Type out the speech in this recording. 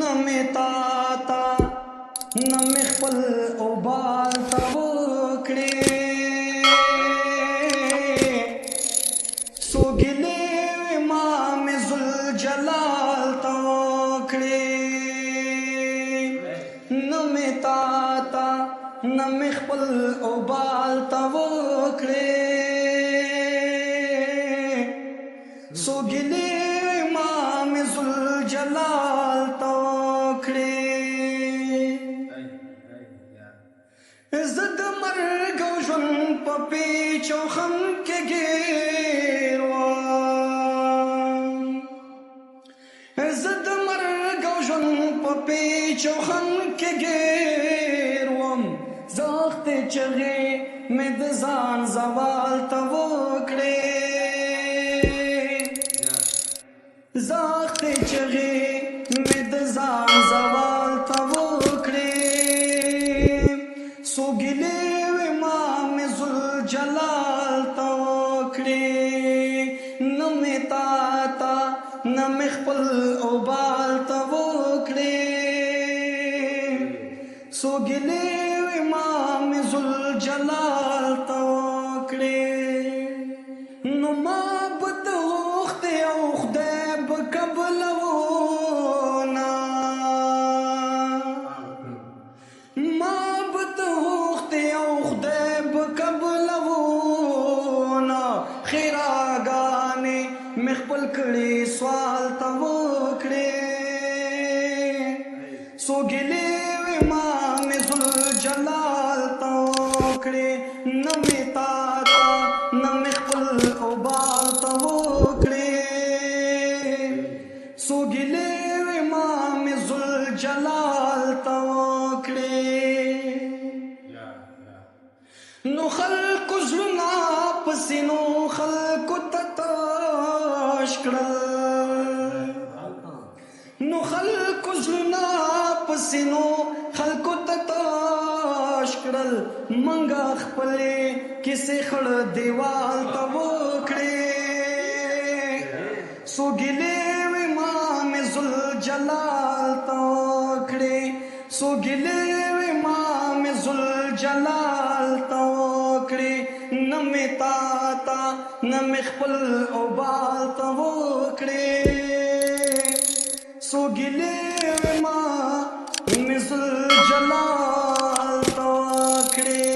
نه مې تا ته نه مې خپل اوبال ته وکړې څو ګیلې ما مې ذوالجلال ته وکړې نه مې تا ته نه مې خپل اوبال ته وکړې څو ګیلې ما مې ذوالجلال ته وکړې زه د مرګ او ژوند په پیچ او خم کې ګیر وم زه د مرګ او ژوند په پیچ او خم کې ګیر وم زاختې چغې مې د ځان زوال ته وکړې زاختې چغې مې د ځان زوال ته وکړې څو ګیلې وې ما مې ذوالجلال ته وکړې نه مې تا ته نه مې خپل اوبال ته وکړې څو ګیلې وې ما مې ذوالجلال ته وکړې نو ما به ته غوښتې او خدای به قبلونه ما به ته غوښتې او خدای به قبلونه خیراګانې مې خپل کړې سوال ته وکړې څو ګیلې وې ما مې ذوالجلال ته وکړې نه مې تا ته نه مې خپل اوبال ته وکړې څو ګیلې وې ما مې ذوالجلال ته وکړې نو خلکو زړونه په سینو خلکو ته تاش کړل نو خلکو زړونه په سینو خلکو ته تاش کړل منګه خپلې کیسې خړ دیوال ته وکړې څو ګیلې وې ما مې ذوالجلال ته وکړې څو ګیلې وې ما مې ذوالجلال ته وکړې نه مې تا ته نه مې خپل اوبال ته وکړې څو ګیلې وې ما مې ذوالجلال ته وکړې.